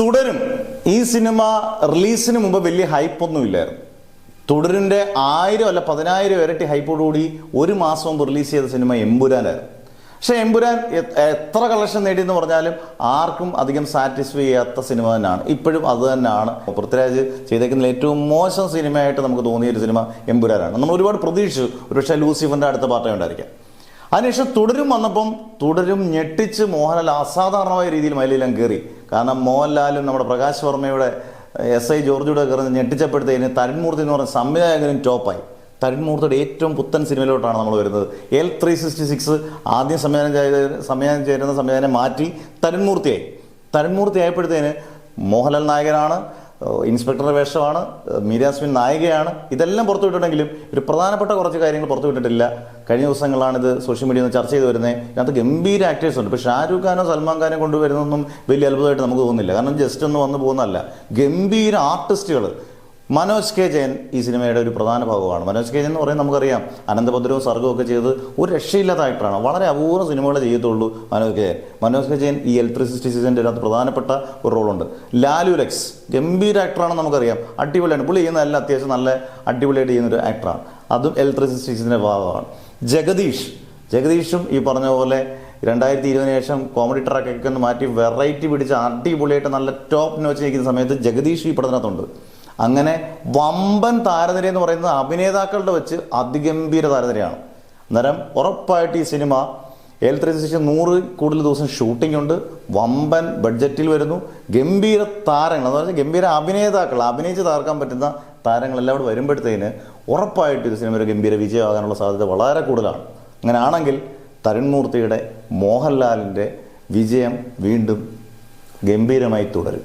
തുടരും ഈ സിനിമ റിലീസിന് മുമ്പ് വലിയ ഹൈപ്പൊന്നുമില്ലായിരുന്നു. തുടരിൻ്റെ 1000 അല്ല 10000 ഇരട്ടി ഹൈപ്പോടുകൂടി ഒരു മാസം മുമ്പ് റിലീസ് ചെയ്ത സിനിമ എമ്പുരാനായിരുന്നു. പക്ഷേ എമ്പുരാൻ എത്ര കളക്ഷൻ നേടിയെന്ന് പറഞ്ഞാലും ആർക്കും അധികം സാറ്റിസ്ഫൈ ചെയ്യാത്ത സിനിമ തന്നെയാണ്. ഇപ്പോഴും അത് തന്നെയാണ് പൃഥ്വിരാജ് ചെയ്തേക്കുന്ന ഏറ്റവും മോശം സിനിമയായിട്ട് നമുക്ക് തോന്നിയൊരു സിനിമ എമ്പുരാനാണ്. നമ്മൾ ഒരുപാട് പ്രതീക്ഷിച്ചു, ഒരുപക്ഷെ ലൂസിഫറിൻ്റെ അടുത്ത പാർട്ടേ ഉണ്ടായിരിക്കാം. അതിനുശേഷം തുടരും വന്നപ്പം തുടരും ഞെട്ടിച്ച് മോഹൻലാൽ അസാധാരണമായ രീതിയിൽ മയിലെല്ലാം കയറി. കാരണം മോഹൻലാലും നമ്മുടെ പ്രകാശ് വർമ്മയുടെ SI ജോർജുടെ കയറി ഞെട്ടിച്ചപ്പെടുത്തതിന് തരുൺമൂർത്തി എന്ന് പറഞ്ഞ സംവിധായകനും ടോപ്പായി. തരുൺമൂർത്തിയുടെ ഏറ്റവും പുത്തൻ സിനിമയിലോട്ടാണ് നമ്മൾ വരുന്നത്. L366 ആദ്യം സംവിധാനം ചേരുന്ന സംവിധാനം മാറ്റി തരുൺമൂർത്തി ആയപ്പോഴത്തേന് മോഹൻലാൽ നായകനാണ്, ഇൻസ്പെക്ടറുടെ വേഷമാണ്, മീരാസ്മിൻ നായികയാണ്. ഇതെല്ലാം പുറത്തുവിട്ടിട്ടുണ്ടെങ്കിലും ഒരു പ്രധാനപ്പെട്ട കുറച്ച് കാര്യങ്ങൾ പുറത്തുവിട്ടിട്ടില്ല. കഴിഞ്ഞ ദിവസങ്ങളാണ് ഇത് സോഷ്യൽ മീഡിയയിൽ നിന്ന് ചർച്ച ചെയ്ത് വരുന്നത്. ഇതിനകത്ത് ഗംഭീര ആക്ടേഴ്സ് ഉണ്ട്. ഇപ്പോൾ ഷാരൂഖ് ഖാനോ സൽമാൻ ഖാനോ കൊണ്ടുവരുന്നൊന്നും വലിയ അത്ഭുതമായിട്ട് നമുക്ക് തോന്നുന്നില്ല. കാരണം ജസ്റ്റ് ഒന്ന് വന്നു പോകുന്നതല്ല, ഗംഭീര ആർട്ടിസ്റ്റുകൾ. മനോജ് കെ ജയൻ ഈ സിനിമയുടെ ഒരു പ്രധാന ഭാഗമാണ്. മനോജ് കെ ജയൻ എന്ന് പറയുന്നത് നമുക്കറിയാം, അനന്തഭദ്രവും സർഗവും ഒക്കെ ചെയ്ത് ഒരു രക്ഷയില്ലാത്ത ആക്ടറാണ്. വളരെ അപൂർവ സിനിമകളെ ചെയ്യത്തുള്ളൂ മനോജ് കെ ജയൻ ഈ L366 അകത്ത് പ്രധാനപ്പെട്ട ഒരു റോളുണ്ട്. ലാലു ലക്സ് ഗംഭീര ആക്ടറാണെന്ന് നമുക്കറിയാം, അടിപൊളിയാണ്. പുള്ളി ചെയ്യുന്നതല്ല അത്യാവശ്യം നല്ല അടിപൊളിയായിട്ട് ചെയ്യുന്നൊരു ആക്ടറാണ്. അതും L366 ഭാഗമാണ്. ജഗദീഷും ഈ പറഞ്ഞ പോലെ 2020 ശേഷം കോമഡി ട്രാക്കൊക്കെ ഒന്ന് മാറ്റി വെറൈറ്റി പിടിച്ച് അടിപൊളിയായിട്ട് നല്ല ടോപ്പ് നോച്ച് നിൽക്കുന്ന സമയത്ത് ജഗദീഷ് ഈ പടത്തിനകത്തുണ്ട്. അങ്ങനെ വമ്പൻ താരനിര എന്ന് പറയുന്നത് അഭിനേതാക്കളുടെ വെച്ച് അതിഗംഭീര താരനിരയാണ്. അന്നേരം ഉറപ്പായിട്ട് ഈ സിനിമ L366 100 കൂടുതൽ ദിവസം ഷൂട്ടിംഗ് ഉണ്ട്, വമ്പൻ ബഡ്ജറ്റിൽ വരുന്നു, ഗംഭീര താരങ്ങൾ എന്ന് പറഞ്ഞാൽ ഗംഭീര അഭിനേതാക്കൾ, അഭിനയിച്ച് തകർക്കാൻ പറ്റുന്ന താരങ്ങളെല്ലാം കൂടെ വരുമ്പോഴത്തേന് ഉറപ്പായിട്ട് ഇത് സിനിമ ഒരു ഗംഭീര വിജയമാകാനുള്ള സാധ്യത വളരെ കൂടുതലാണ്. അങ്ങനെയാണെങ്കിൽ തരുൺമൂർത്തിയുടെ മോഹൻലാലിൻ്റെ വിജയം വീണ്ടും ഗംഭീരമായി തുടരും.